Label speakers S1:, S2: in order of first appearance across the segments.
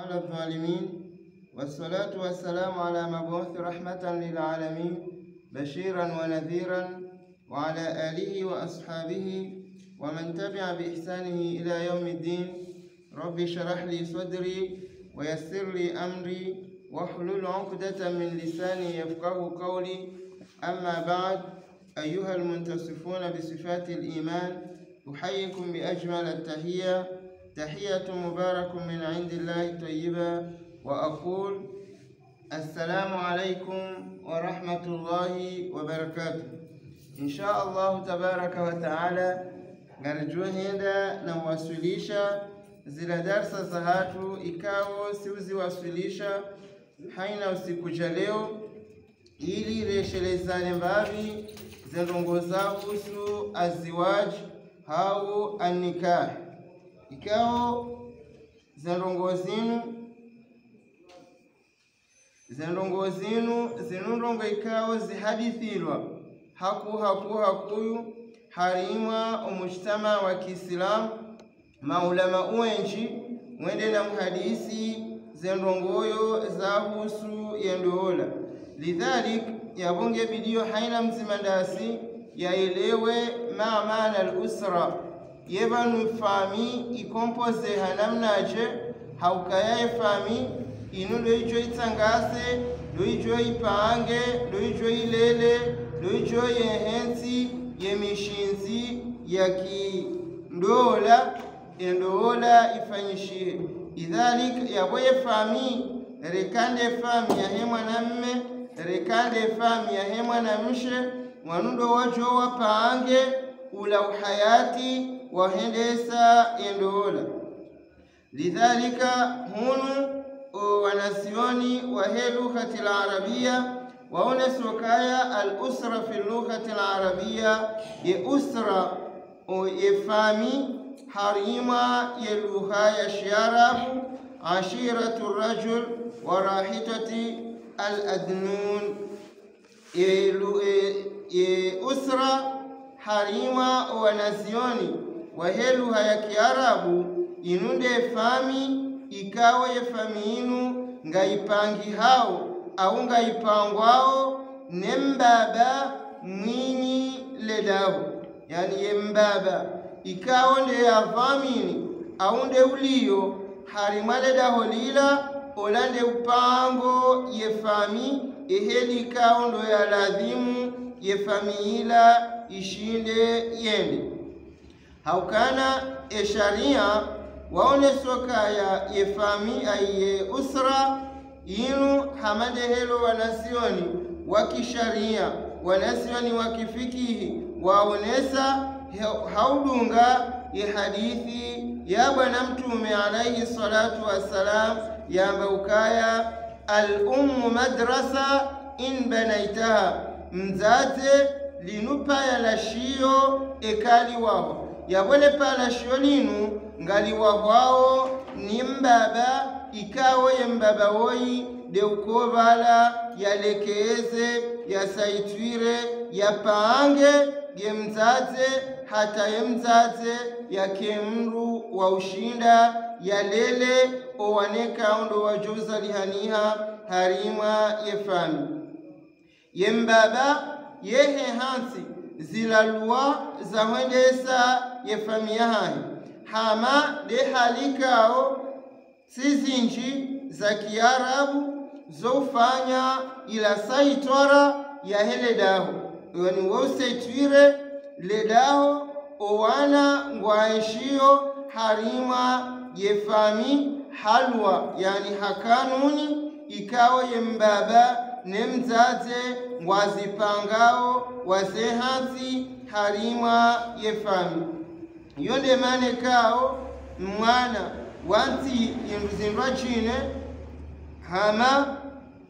S1: على الظالمين والصلاة والسلام على مبعوث رحمة للعالمين بشيرا ونذيرا وعلى آله وأصحابه ومن تبع بإحسانه إلى يوم الدين. رب اشرح لي صدري ويسر لي أمري واحلل عقدة من لساني يفقه قولي. أما بعد، أيها المنتصفون بصفات الإيمان، أحييكم بأجمل التحية، تحية مبارك من عند الله طيبة، وأقول السلام عليكم ورحمة الله وبركاته. إن شاء الله تبارك وتعالى نرجو هذا نوasilisha zile darsa za hatu ikawa siuziwasilisha haina usiku cha leo ili reshelezane mbavi zendongoza kuhusu aziwaj au anikah. Ikawa zendongozinu zinundongo ikawa zihadithilwa hakuyu harima umujtama wa Kiislamu maulama uenji mwende na muhadisi zendongoyo za husu yendola. Lidhalik yabonge bidio haina mzimandasi yaelewe maana al-usra yebanu fami ikompoze hanamnaje haukayae fami inu loijo itangase loijo ipange loijo ilele loijo yehensi yemishinzi yaki ndola endola ifanyishie. Idhalik yaboye fami rekande fami ya hemwa namme rekande fami ya hemwa namshe wanundo wajo wapange ula uhayati wahendesa endola. Lidhalika hunu wanasioni wahe lughati al-arabia waone sokaya al-usra fi lughati al-arabia ye usra ye fami harima ye lugha ya shiarabu ashiratu rajul wa rahitati al-adnun ye usra harima wanasioni wahe lugha ya Kiarabu inunde fami ikawa ye fami inu ngaipangi hao au ngaipangwao nembaba mwinyi ledaho, yani ye mbaba ikawa nde ya famini au nde ulio harima ledaho lila olande upango ye fami eheli ikawa ndo ya ladhimu ye fami ila ishinde yende. Haukana sharia waone soka ya yefami aye usra inu hamade helo wanasioni wakisharia wanasioni wakifikihi waonesa haudunga ya hadithi ya bwana mtume alayhi salatu wassalam ya mbaukaya al-ummu madrasa in banaitaha mzaze linupa ya lashio ekali wao yabole pala shiolinu ngali wahwao ni mbaba ikawo ye mbaba woyi de ukobala yalekeze yasaitwire yapange ye mzaze hata ye mzaze yake mru wa ushinda yalele owaneka ondo wajuza lihaniha harima ye fami ye mbaba yehe hansi zilalua za wendesa ye familia hai hama de halikao sizinji za Kiarabu zofanya ila saitora ya hele daho yani wosetwire ledaho owana ngwaishio harima ye fami halwa yani hakanuni ikawa ye mbaba nemzaze ngwazipangao wazehansi harima ye fami yonde mane kao mwana wanti yinduzindwa chine hama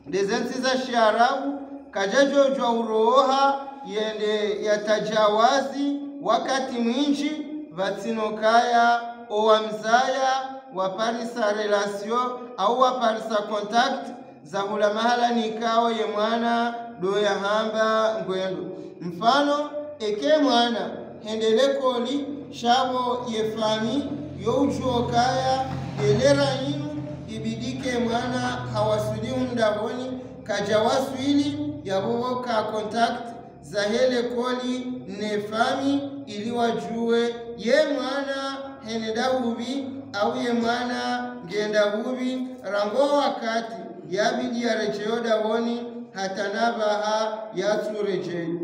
S1: dezensi za shiarabu kajajojwa uroha yende yatajawazi wakati mwinji vatsinokaya owamzaya waparisa relasyon au waparisa contact za hula mahala nikao ye mwana do ya hamba ngwendo. Mfano eke mwana hendele koli shabo ye fami yo ujokaya elera inu ibidi ye mwana hawasuli undaboni kaja waswili yabo ka contact za hele koli ne fami ili wajue ye mwana heneda hubi au ye mwana ngenda hubi rango wakati yabidi ya rejeo dawoni hatanabaha yatsurejei.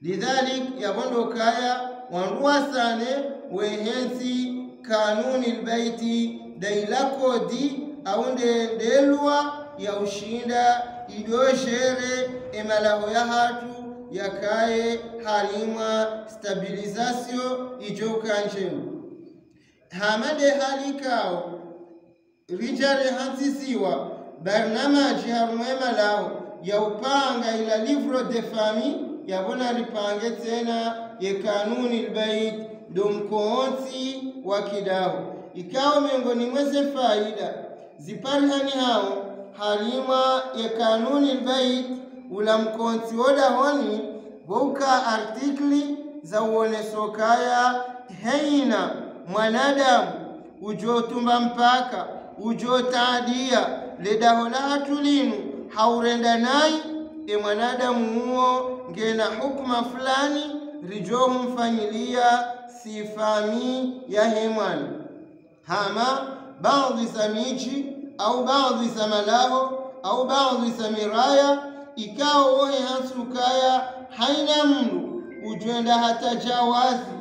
S1: Lidhalik yabondo kaya wanruwa sane wehensi kanuni albayti daila kodi aunde delwa ya ushinda idoshere emalaho ya hatu yakaye halima stabilizasyon ijokanjemu hamade halikao rijare hansisiwa barnamaji harumwema lao ya upanga ila livro de famille yabona ripange tena ye kanuni albayt domkoonsi wa kidao ikawa miongoni mweze faida ziparihani hao halima ye kanuni albayt ula mkonsi oda honi boka artikli za uonesokaya heina mwanadamu ujotumba mpaka ujotaadia ledahola hatulinu haurenda nai mwanadamu huo ngena hukuma fulani rijohu mfanyilia sifami ya hemwani hama baadhi za miji au baadhi za malaho au baadhi za miraya ikao wohe hansukaya haina mnu ujwenda hata jawazi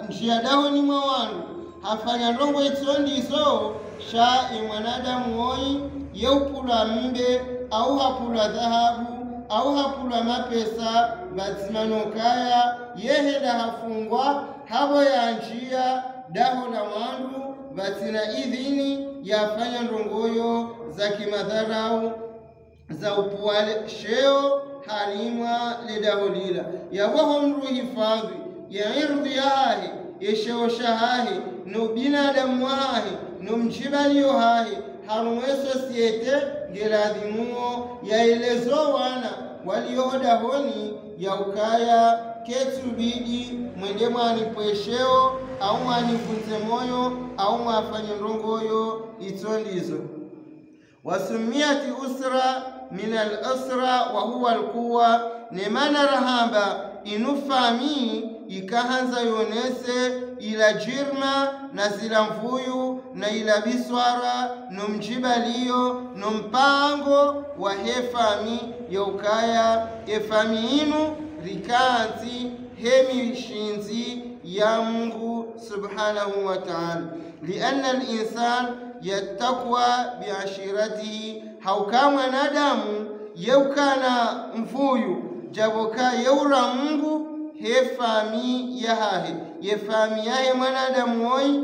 S1: njia daho ni mwawanu hafanya rongo itondizo sha mwanadamu hoi yeupula mbe au hapula dhahabu au hapula mapesa bazimanokaya yeheda hafungwa habo ya njia daho la mwandu batina idhini yafanya ndongoyo za kimadharau za upuwale sheo halimwa ledaho lila yawaho mru hifadhi ya irdhi yahe yesheo shahahe no binadamu wahe no mjibaliyo hahe harumwe sosiete geladhimuo ya elezo wana waliohoda honi ya ukaya ketubidi mwende mwanipwesheo au mwanifunze moyo au mwafanye ndongoyo itondizo. Wasumiyati usra min al-usra wa huwa al-quwa nemana rahamba inufami ikahanza yonese ila jirma na zila mvuyu na ila biswara no mjibaliyo no mpango wa hefami yaukaya efami inu rikanzi hemi shinzi ya Mungu subhanahu wa ta'ala lianna al-insan yattaqwa bi'ashiratihi haukama nadamu yaukana mvuyu jaboka yaura Mungu hefami yahahe yefami yahe mwanadamu hoi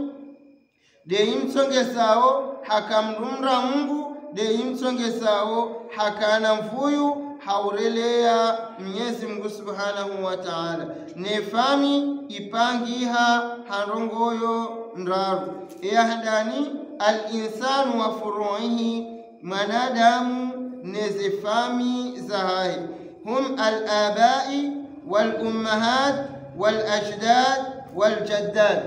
S1: de imsongesao hakamrumra Mungu de imsongesao hakana mvuyu haurelea Mwenyezi Mungu subhanahu wa ta'ala nefami ipangiha harongoyo ndaru eyahandani al-insanu wa furu'ihi mwanadamu nezefami zahahe hum al-abai wal-ummahat wal-ajdad wal-jaddad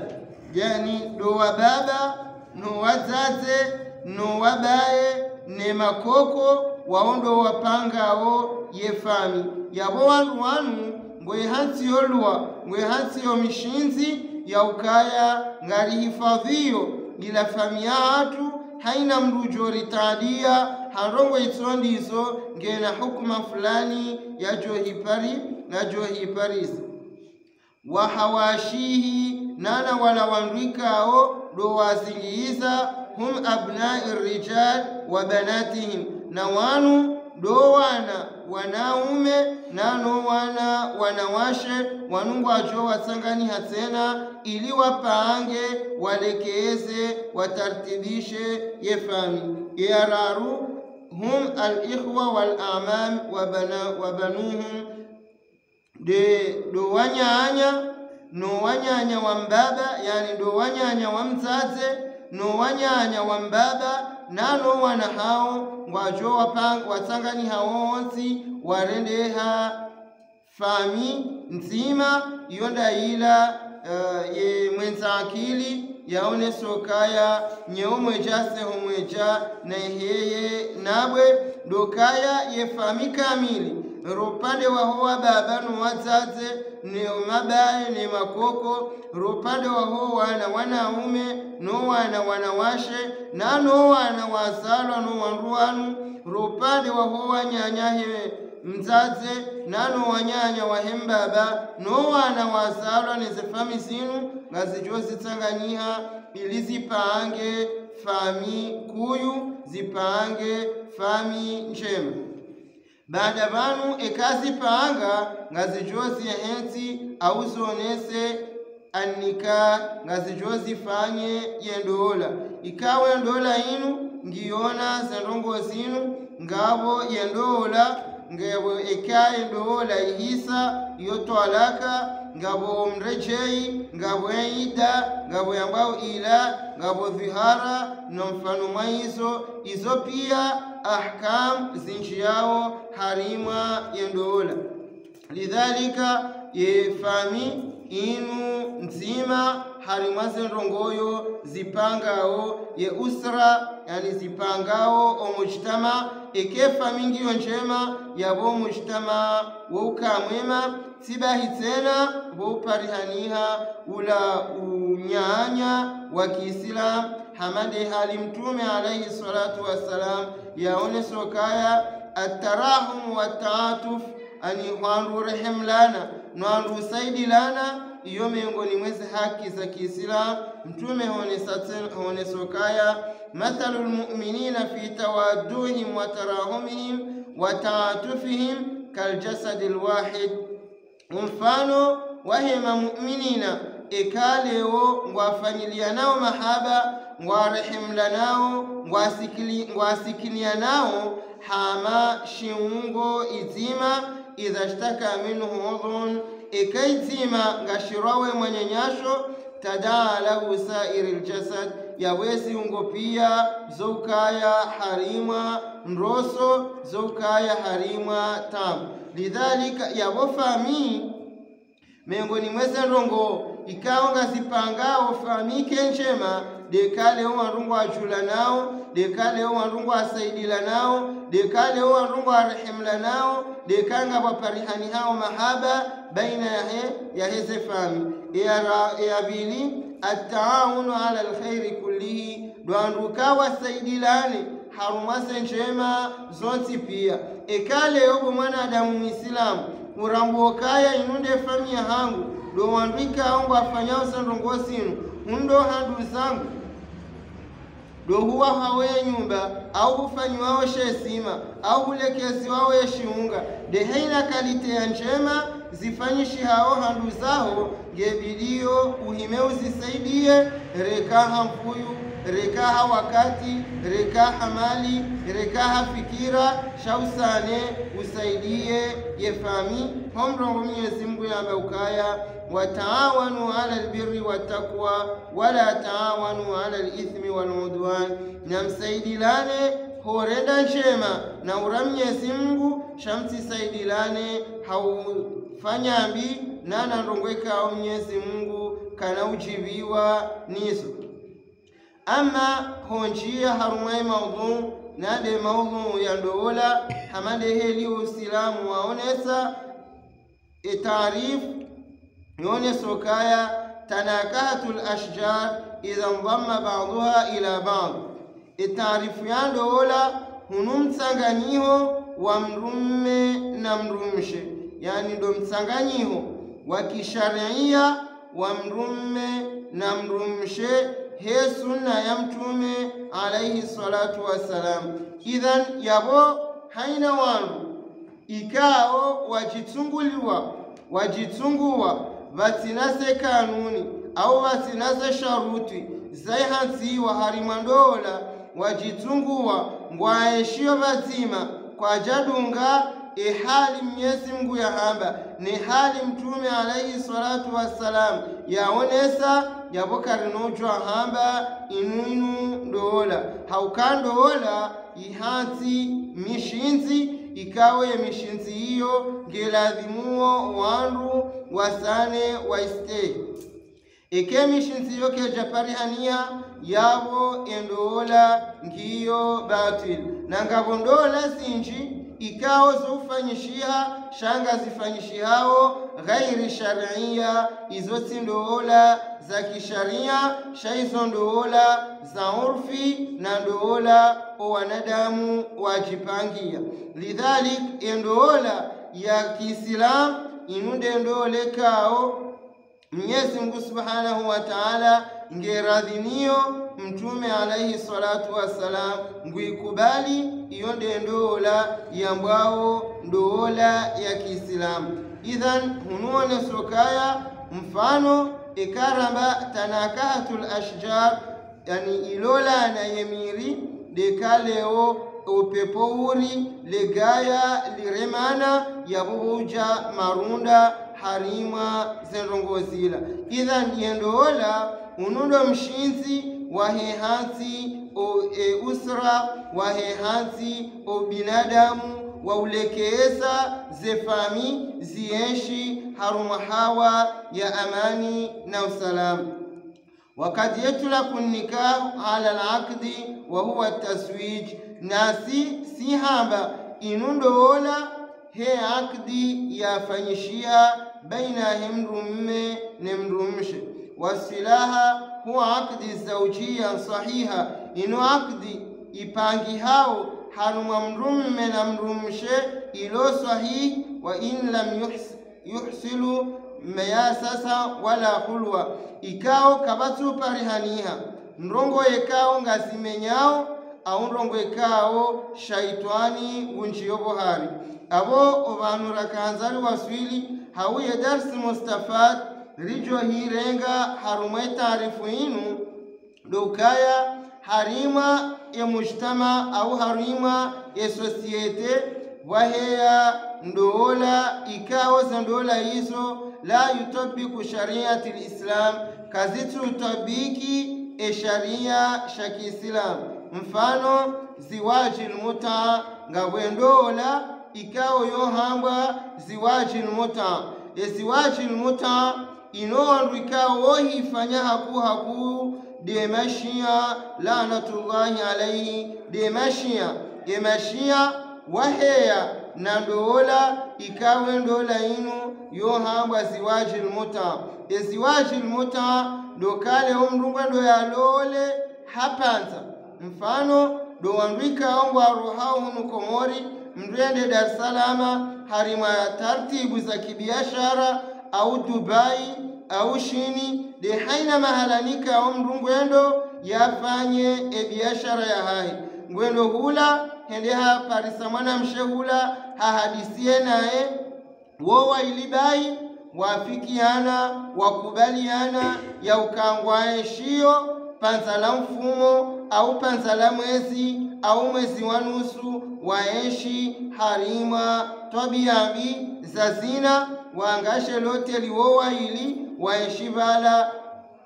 S1: yani dowa baba no wazaze no wabaye ne makoko waondo wapangao yefami yabo wanu ngwe hansi yolwa ngwe hansi yomishinzi ya ukaya ngari hifadhiyo ila familia hatu haina mrujori tadia harongo itondizo ngena hukuma fulani ya johipari na johiparis wa hawashihi nana wala wanrikao do wazingiza hum abna'ir rijal wa banatihim na wanu do wana wanaume nano wana wanawashe wanungu ajo wasangani hatena ili wapange walekeze watartibishe yefami yararu hum al-ikhwa wal-amam wa banuhum de do wanyanya no wanyanya wa mbaba yani do wanyanya wa mzaze no wanyanya wa mbaba nano wana hao ngwajo wapanga watangani hawonsi warendeha fami nzima yonda ila ye mwenza akili yaone sokaya nyeume jase homweja na heye nabwe dokaya yefami kamili rupande wa hoa baba no wazaze ne mabaye ne makoko rupande wa hoa na wanaume no wana wanawashe na no wana wasalwa no wanruanu rupande wa hoa nyanyahe mzaze nano wanyanya wa hembaba no wana wasalwa nezefami zinu ngazijozi tsanganyiha ili zipange fami kuyu zipange fami njema baada banu ekazi panga ngazijozi hensi au zonese anika ngazijozi fanye yendola ikawe ndola inu ngiona zendongo zinu ngabo yendola ngabo ekaye ndola ihisa yotwalaka ngabo mrejei ngabo ida ngabo yambao ila ngabo dhihara na mfano maizo izo pia ahkam zinchi yao harima yendola lidhalika yefami inu nzima harima zendongoyo zipangao ye usra yani zipangao omujtama ekefa mingi njema yabo mujtama waukamwema sibahi tena wauparihaniha ula unyanya wa Kiislam hamade hali mtume alayhi salatu wassalam yaone sokaya at-tarahum wa ta'atuf ani hwandu rehemlana nwandu saidi lana iyo miongoni mwezi haki za Kiislam mtume hone sokaya mathalul mu'minina fi tawadduhim wa tarahumihim wa ta'atufihim kaljasadil wahid mfano wahema mu'minina ekaleo ngwafanyilia nao mahaba ngwarehemla nao ngwasikilia nao hama shiungo izima idha shtaka minhu udhun ekaizima ngashirawe mwenyanyasho tadaa lahu sairil jasad yawezi ungo pia zokaya harima nroso zokaya harima tam lidhalika yabofami miongoni mweze rongo ikawa ngazipangao famike njema dekale wanrungu ajula nao dekale wanrungu asaidila nao dekale wanrungu arehemla nao dekanga waparihani hao mahaba baina ya heze fami ya bili at-taawunu ala alkhairi kullihi dwanduka wasaidilane harumase njema zonti pia ekale yobo mwanadamu muislamu urambokaya inunde fami ya hangu do wandika ongo afanyao sandongosinu undo handu zangu do huwa hawe nyumba au ufanywa shesima au ulekezi wao yeshiunga de haina kalite ya njema zifanyishi hao handu zao gebilio uhimeu zisaidie rekaha mfuyu rekaha wakati rekaha mali rekaha fikira shausane usaidie yefami homrongo Mwenyezi Mungu yameukaya wataawanu ala albirri wattaqwa wala taawanu ala alithmi waludwan namsaidilane horenda njema na ura Mwenyezi Mungu shamsi saidilane haufanyambi nana ndongweka Mwenyezi Mungu kana ujibiwa nizo ama honjia harumai maudhu nade maudhu ya ndola hamade heli uislamu waonesa taarif yone sokaya tanakahatul ashjar idha dhamma ba'daha ila ba'd taarifu ya ndola hunumtsanganyiho wa mrumme na mrumshe yani ndo mtsanganyiho wa kisharia wa mrumme na mrumshe he sunna ya mtume alayhi salatu wassalam idhan yabo haina wangu ikao wajitungua vatinase kanuni au vatinase sharuti zaihansi wa harimandola wajitungua ngwaeshio vazima kwa jadunga hali Mwenyezi Mungu ya hamba ni hali mtume alayhi salatu wassalam yaonesa yabokarinojwa hamba inu ndola haukandola ihansi mishinzi ikawe ya mishinzi hiyo ngeladhimuo wandu wasane waiste Ekemishinsi yoke japarihania yabo endola ngiyo batil. Nangabondola zinji ikao zofanyishiha shanga zifanyishihao ghairi sharia izo ndola za kisharia shaizo ndola za urfi na ndola o wanadamu wajipangia. Lidhalik endola ya Kiislam inude ndole kao Mwenyezi Mungu Subhanahu wa Ta'ala ngeradhinio mtume alayhi salatu wassalam nguikubali iyo ndola yambao ndola ya Kiislamu. Idhan hunuone sokaya mfano ikaramba tanakahatul ashjar, yani ilola na yemiri dekaleo upepo uri legaya liremana yabuja marunda harima zendongozila. Idhan yendola unundo mshinzi wahehansi usra wahehansi binadamu waulekeeza zefami zienshi harumahawa ya amani na usalama. وقد يطلق النكاح على العقد وهو التزويج. ناسي سيهابا inundola he akdi yafanyishia baina himrumme nemrumshe. Wasilaha huwa akdi zawjia sahiha, ino akdi ipangi hao haruma mrumme na mrumshe ilo sahihi. Wa in lam yuhsilu mayasasa wala khulwa, ikao kabatu parihaniha nrongo ekao ngazimenyao au nrongo ekao shaitani unjiyo bohari. Abo obanu rakanzari waswili hawiye darsi mustafad rijo hirenga harumwe taarifu inu dokaya harima ya mujtama au harima ya societe waheya ndola ikao za ndola hizo la yutabiku shariati al-Islam, kazitu utabiki sharia shaki Islam. Mfano ziwaji al-muta ngabwendola ikao yohamba ziwaji al-muta. Ziwaji al-muta inoandu ikao wohifanya haku demashia laanatullahi alayhi demashia waheya na ndola ikawe ndola inu yohamba ziwaji al-muta. Ziwaji al-muta dokale omrunga ndo yalole hapanza. Mfano do wandika ongwa rohau nukomori mrende Dar es Salaam harima tartibu za kibiashara au Dubai au Shini de haina mahalanika omrungwendo yafanye biashara ya hai ngwendo hula hendeha parisa mwana mshehula hahadisie nae wowa ilibai wafikiana wakubaliana ya ukangwae shio panzala mfumo au panzala mwezi au mwezi wa nusu waeshi harima tobiambi zazina waangashe lote liwowa ili waeshi bala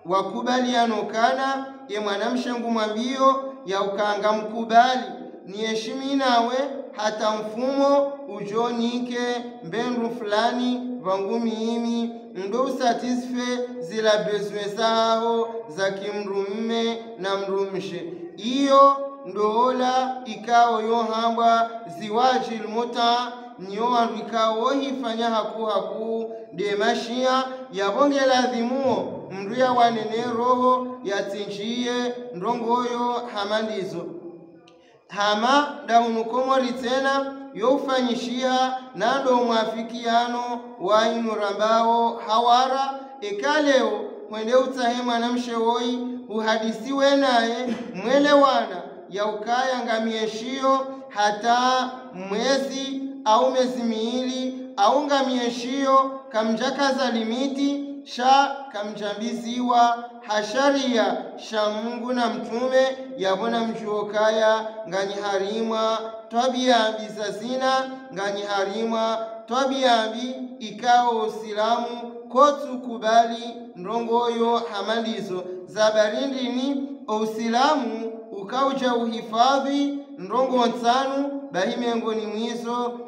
S1: wakubaliano kana ye mwanamshengu mwambio ya ukanga mkubali ni heshimi nawe hata mfumo ujonike mbendu fulani vangumi imi ndo satisfe zila bezwe zao za kimrumme na mrumshe. Iyo ndola ikao yohamba ziwaji al-muta niyo ikao hifanya haku demashia yabonge ladhimuo mruya wanene roho yatinjie ndongoyo hamandizo hama dahunukomori tena yofanyishia nando mwafikiano wa inurambao hawara ekaleo mwende utahema na mshewoi uhadisiwe naye mwelewana ya ukaya ngamieshio hata mwezi au miezi miili au ngamieshio kamjakaza limiti sha kamjambiziwa hasharia sha Mungu na mtume yabona mjuokaya nganyi harima twabiambi zazina nganyi harima twabiambi ikao usilamu kotu kubali ndongoyo hamandizo za barindini usilamu ukauja uhifadhi ndongo nsanu bahimengoni mwizo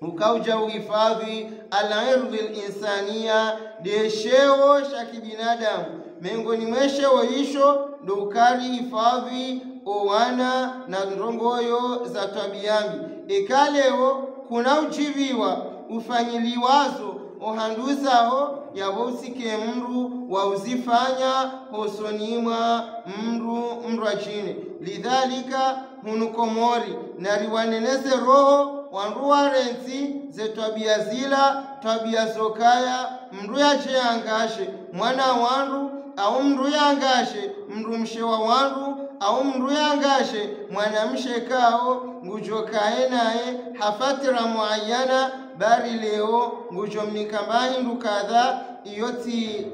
S1: ukauja uhifadhi al-irdhi al-insaniya desheo shaki binadamu miongoni mweshe woisho ndo ukari hifadhi owana na ndongoyo za tabiyambi ekaleo kuna uchiviwa ufanyiliwazo ohanduzaho yabosike mru wauzifanya hosonimwa mru achine lidhalika hunukomori nariwaneneze roho wandu warenzi ze tabia zila tabia zokaya mru yache angashe mwana wandu au mru yangashe mru mshewa wandu au mru yangashe mwana mshekao ngujokae naye hafatira muayana bari leo ngujomnikambahi ndukadha iyoti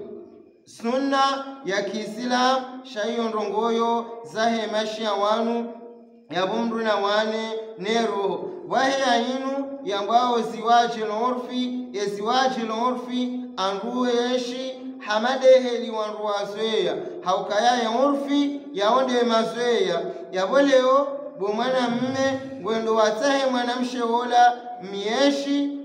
S1: sunna ya Kiislam shayo ndongoyo zahe mashia wanu yabumru na wane nero wahe ainu yambao ziwaji l'urfi anrueshi hamadeheli wanruwazoea haukaya ya urfi yaonde mazoea yaboleo bomwana mme gwendo watahe mwanamshe wola mieshi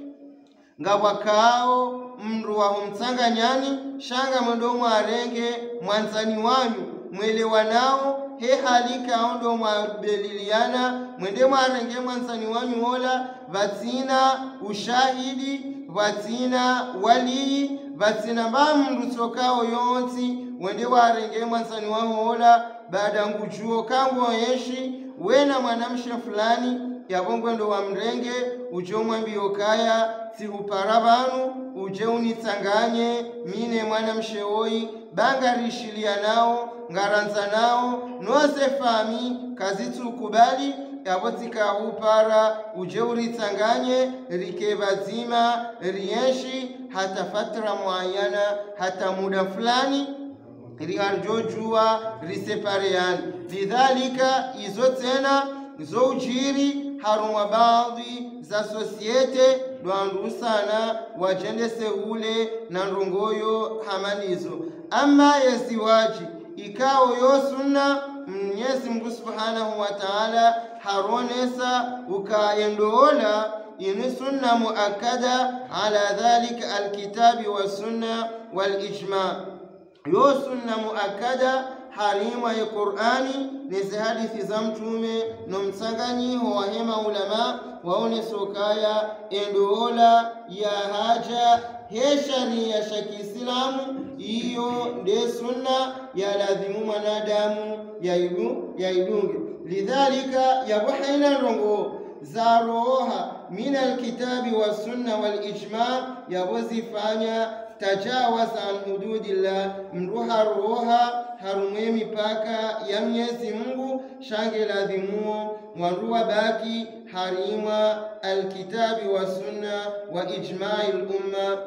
S1: ngabwakao mndu wa humtsanganyani shanga mwendomo arenge mwanzani wanyu mwelewanao he halika ondo mwabeliliana mwende mwarenge mwanzani wanyu hola vatina ushahidi vatina walii vatina mndu tsokao yonsi wende warenge mwanzani wanyu hola baada ngujuo kangu yeshi wena mwanamshe fulani yabongwe ndo wa mrenge uje mwambio kaya sihupara banu uje unitsanganye mine mwanamshe oi bangarishilia nao ngaranza nao nose fami kazitu kubali yabotika upara uje uritsanganye rikebazima rienshi hata fatra muayana hata muda fulani riarjojua risepareani lidhalika izo tena zo ujiri harumwa baadhi za sosiete dwandu sana wajendese ule na ndongoyo hamanizo ama yesiwaji ikao yo sunna Mwenyezi Mungu Subhanahu wa Ta'ala haronesa ukaendoola ini sunna muakkada ala dhalika alkitabi wa sunna wal ijma yo sunna muakkada harima ya Qur'ani ni hadithi za mtume no msanganyi ho wahema ulama waone sokaya endoola ya haja he sharia ya Kiislamu hiyo ndio sunna ya lazimu mwanadamu yaidunge lidhalika yabuhaina rongo za roha min alkitabi wa sunna wal ijma yabozifanya tajawaza an hududillah mruha roha harumwe mipaka ya Mwenyezi Mungu shange ladhimuo waruwa baki harima alkitabi wa sunna wa ijma'i al-umma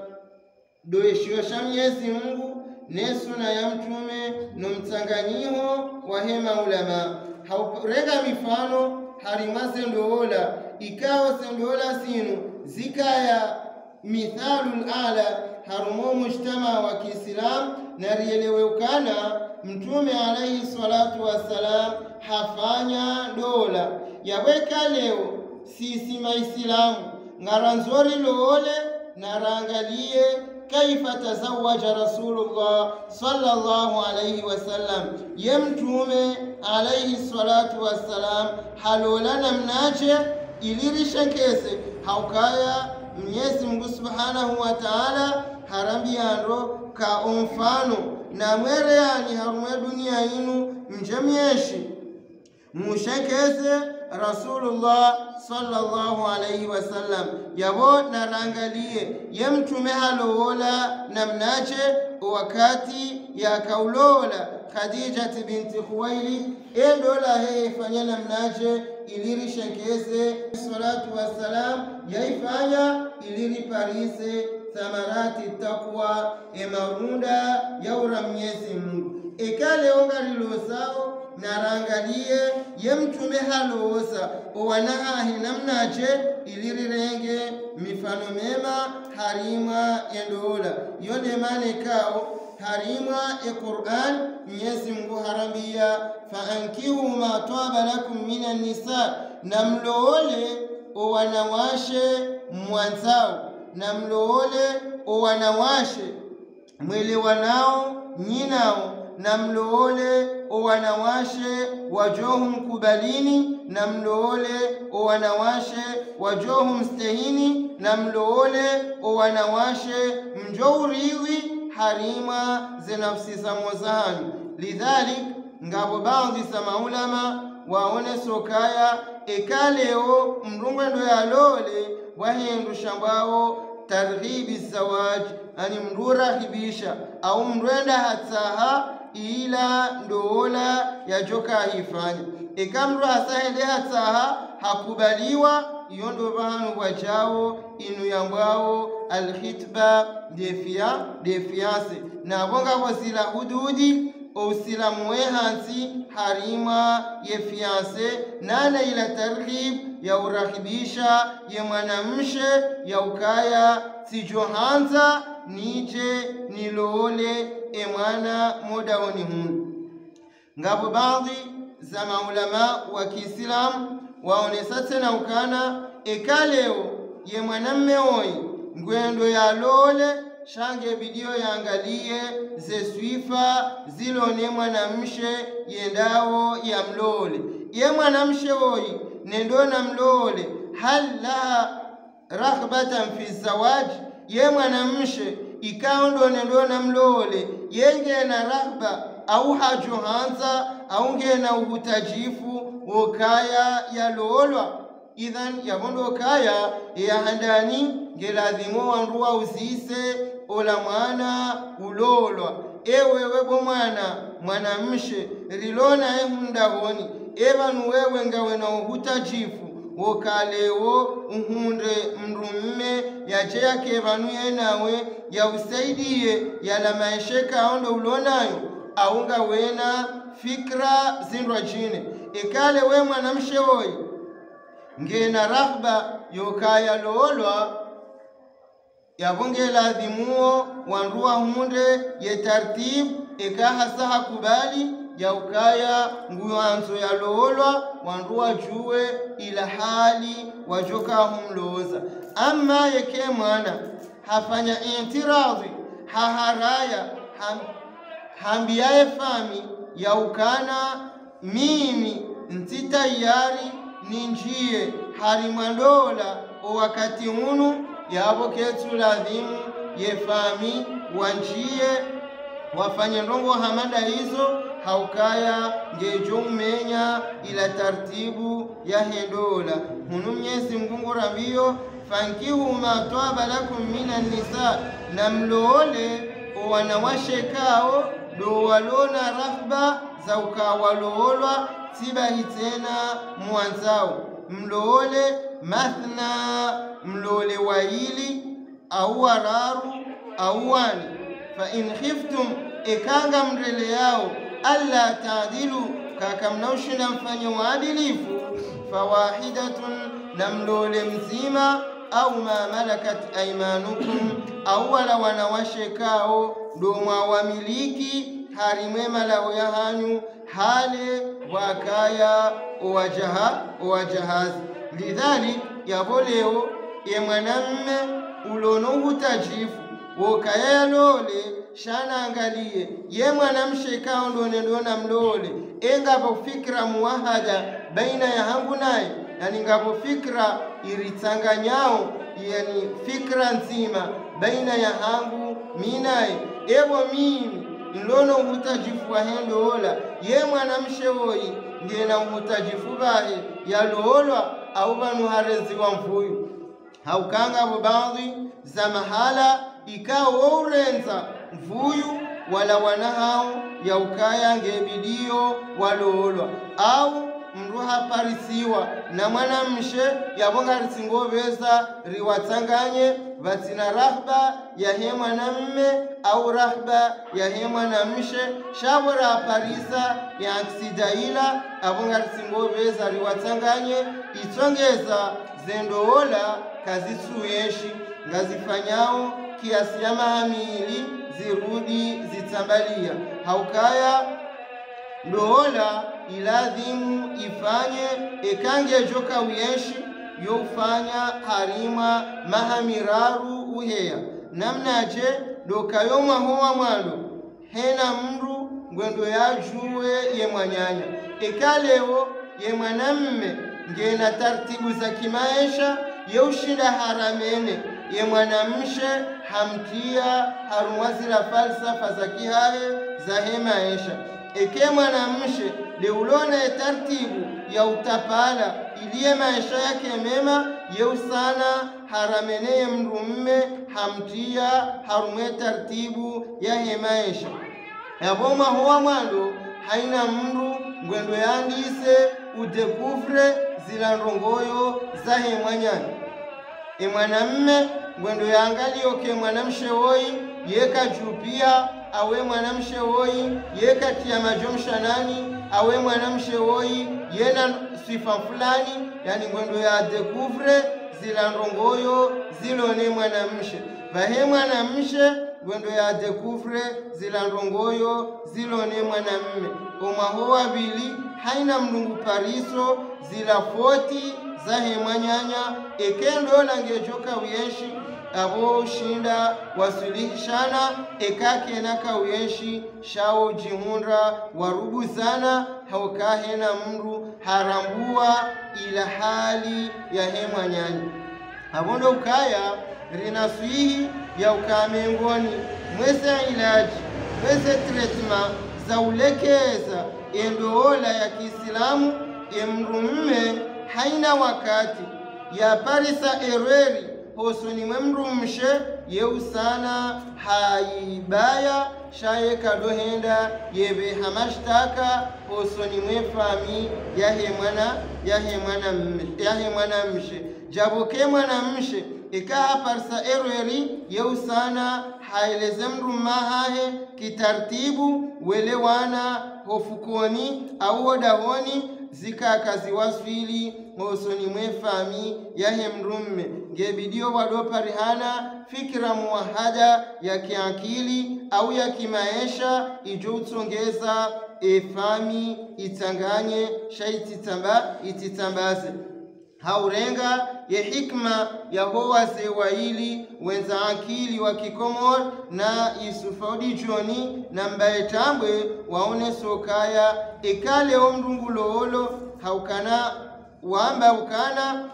S1: doeshio sha Mwenyezi Mungu ne sunna ya mtume no mtanganyiho wa hema ulama haurega mifano harima sendoola ikao sendoola sinu zikaya mithalul ala harumo mujtama wa Kiislam na rielewekana mtume alayhi salatu wassalam hafanya dola yaweka leo sisi maislamu ngaranzori loole na rangalie kaifa tazawaja rasulullah sallallahu alayhi wasallam yemtume alayhi salatu wassalam halola namnaje ilirishekeze haukaya Mwenyezi Mungu Subhanahu wa Ta'ala harambiando ka mfano na mwere yani harume dunia inu mjemyeshi mushekeze Rasulullah sallallahu alayhi wasallam yabo narangalie yemtume halola namnache wakati ya kaulola Khadija binti Khuwailid endola he fanya namnache iliri shekeze salatu wassalam yaifanya iliri parise thamarati taqwa emarunda yaura Mwenyezi Mungu ekale ongarilosao narangalie yemtume halosa owanaha hinamnache ilirirenge mifano mema harima endola yone mane kao harima Qur'an Mwenyezi Mungu harambia faankihu ma taba lakum minan nisa namloole owanawashe mwanzao namloole owanawashe mwelewanao nyinao na mloole o wanawashe wajohum kubalini na mloole o wanawashe wajohum stehini na mloole o wanawashe mjouriwi harima ze nafsi za mozahani. Lidhalik ngabo baadhi za maulama waone sokaya ekaleo mrungwendo ya lole wahendu shambao targhibi zawaj ani mrura hibisha au mrenda hatsaha ila ndola ya joka hifanya ekamru asahende hatsaha hakubaliwa yondo banu wajao inu yambao alkhitba defiance na bonga wasila hududi usila muehansi harima ye fiance nana ila targhib ya urahibisha ye mwanamshe ya ukaya sijohanza nije nilole e mwana moda oni hunu. Ngabo baadhi za maulama wa Kiislamu waonesa tena ukana ekaleo ye mwanamme oi ngwendo ya lole shange bidio yaangalie ze swifa zilone mwanamshe yendao ya mlole ye mwanamshe oi nendo na mlole halla raghbatan fi zawaj ye mwanamshe ikaondo nendo na mlole yenge na rahba au hajuhanza au ngena uhutajifu ukaya ya lolwa idhan yabondo kaya ya handani ngeladhimo wanruwa uzise ola mwana ulolwa ewe webo mwanamshe rilona ehundahoni ebanu wewe ngawe na uhutajifu wokalewo uhunde mrumme yache yake banu yenawe ya usaidie yala maisha kaondo ulonayo aunga wena fikra zindwa jine ekale we mwanamshe woi ngena rahba yokaya lolwa yabongela dhimuo wanruwa hunde ye tartib ekaha saha kubali ya ukaya nguyanzo ya lolwa wanruwa juwe ila hali wajoka humloza. Amma yeke mwana hafanya intiradhi haharaya hambiaye fami ya ukana mimi ntitayari ninjie harimandola o wakati hunu yabo ketu ladhimu yefami wanjie wafanye ndongo hamada hizo haukaya ngejo umenya ila tartibu ya hendola hunu Mwenyezi Mungu rambio fankihu ma twaba lakum minan nisa na mloole o wanawashe kao do walona rahba za ukawaloolwa sibahi tena mwanzao mloole mathna mloole waili au wararu au wani fa in khiftum ikanga mrele yao alla taadilu kakamnaushina mfanyo waadilifu fawahidatun na mloole mzima au ma malakat aymanukum au wala wanawashe kao doma wamiliki harimwema lao ya hanyu hale wakaya owajahazi. Lidhali yaboleo ye mwanamme ulono hutajifu wokaya ya lole shana angalie ye mwanamshe kaondo nendona mlole engapo fikra muwahada baina ya hangu naye yani ngapo fikra iritanganyao yani fikra nzima baina ya hangu minaye ebo mimi ndono hutajifu wa hendo ola ye mwanamshe woi ngena hutajifu bahe ya loolwa au banu harezi wa mfuyu haukanga baadhi za mahala ikao urenza mfuyu wala wanahao ya ukaya ngebidio waloolwa au mruha parisiwa na mwanamshe yabonga risingobeza riwatanganye vatina rahba ya he mwanamme au rahba ya he mwanamshe shabora parisa ya aksidaila abonga risingobeza riwatanganye itongeza zendoola kazisuyeshi ngazifanyao kiasi ya mahamili zirudi zitambalia haukaya ndoola iladhimu ifanye ekange joka uyeshi yofanya harima mahamiraru uheya namnaje dokayoma hoa mwalo hena mru ngwendo ya juwe ye mwanyanya. Ikaleo ye mwanamme ngena tartibu za kimaisha ye ushinda haramene ye mwanamshe hamtia harumwazila falsafa za kihahe za he maisha. Eke mwanamshe leulona tartibu ya utapala iliye maisha yake mema ye usana haramene ye mrumme hamtia harumwe tartibu ya he maisha. Yaboma huwa mwando haina mru ngwendo yandise udekufre zila rongoyo za he mwanyani. Mwanamme ngwendo yangalio ke mwanamshe woi yeka jupia awe mwanamshe woi yeka tia majomsha nani awe mwanamshe woi yena sifa fulani, yani ngwendo ya dekufre zila rongoyo zilone mwanamshe. Vahe mwanamshe ngwendo ya dekufre zila rongoyo zilone mwanamme. Omahowa bili haina mlungu pariso zila foti zahe mwanyanya. Ekendo langejoka uyeshi abo shinda wasulihishana ekake naka uyeshi shao jihundra warubuzana haukahe na mru harambua ila hali ya he mwanyanya. Abondo ukaya rinasuihi ya ukamengoni mweze ilaji mweze tretma za ulekeza endoola ya Kiislamu emrumme haina wakati ya parisa ereri hosuni mwemrumshe yeusana haibaya shaye kadohenda yebe hamashtaka hosuni mwefami yahe mwana mshe jaboke mwana mshe ikaha parisa ereri yeusana haileze mrumma hahe kitartibu welewana hofukoni au hodahoni zika kazi wasfili ngosoni mwefami yahe mrumme ngebidio wadoparihana fikira muwahada ya kiakili au ya kimaisha ijo utsongeza efami itanganye ititambaze haurenga ye hikma ya howaze waili wenza akili wa Kikomor na Yusufaudi Joni na mbaetambwe waone sokaya ekale omrunguloolo haukana wamba ukana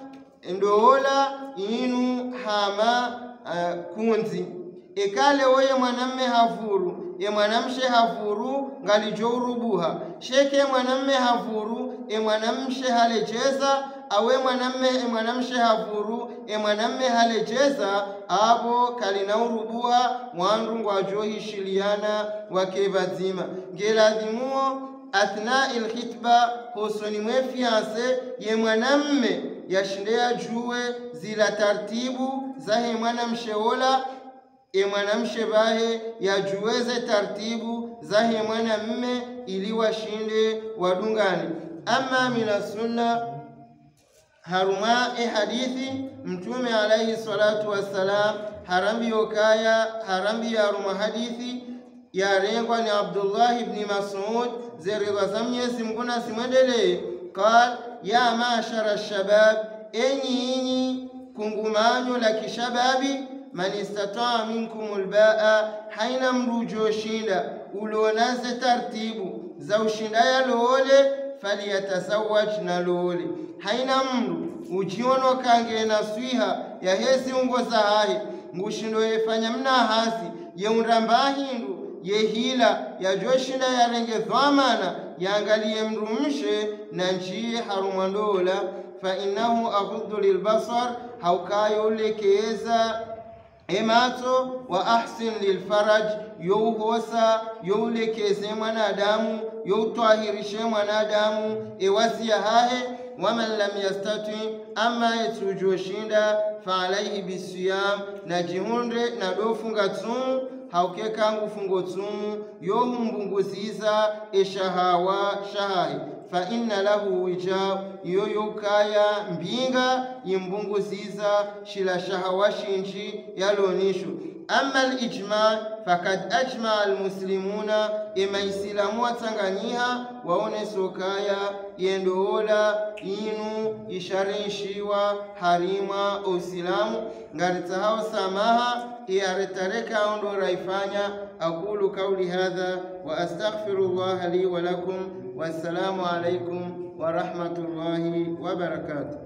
S1: ndoola inu hama kunzi ekale oye mwanamme havuru mwanamshe havuru ngalijo urubuha sheke mwanamme havuru mwanamshe halejeza awe mwanamshe havuru mwanamme halejeza abo kalina urubua mwandu ngwajohishiliana wakebazima ngeladhimuo athna ilkhitba hosoni mwefianse ye mwanamme yashindea juwe zila tartibu zahe mwanamshe ola mwanamshe bahe yajuweze tartibu zahe mwanamme ili washinde wadungane. Ama mina sunna haruma hadithi mtume alayhi salatu wassalam harambi yokaya harambi ya haruma hadithi ya rengwa ni Abdullah ibn Mas'ud zeriwa za Mwenyezi Mungu na simwendelee qal ya mashara shabab enyi kungumanyo la kishababi man istataa minkumul baa haina mrujo shinda ulonaze tartibu za ushindaya loole faliyatazawaj na loole haina mru ujiono kange na swiha ya hezi ungo za hahe ngushindo yefanya mna hasi ye unramba hindu ye hila ya joshinda ya renge dhamana ya angalie mrumshe na njie harumandola fa innahu aghuddu lilbasar haukayo lekeza emato wa ahsin lilfaraj youhosa youlekeze mwanadamu youtwahirishe mwanadamu ewasiya hahe waman lam yastati amma yetujoshinda fa alayhi bisiyam na jihunde na dofunga tsumu hauke kangu fungo tsumu yohumbunguziza eshahawa shahahi fa inna lahu wija yoyokaya mbinga yimbunguziza shila shahawa shinji yalonishu Amma al-ijma' fakad ajma' al-muslimuna ima islamu watanganyiha waone sokaya yendoola inu isharinshiwa harima usilamu ngarita hao samaha iaretareka ondo raifanya. Aqulu qawli hadha wa astaghfirullah li wa lakum. Wassalamu alaykum wa rahmatullahi wa barakatuh.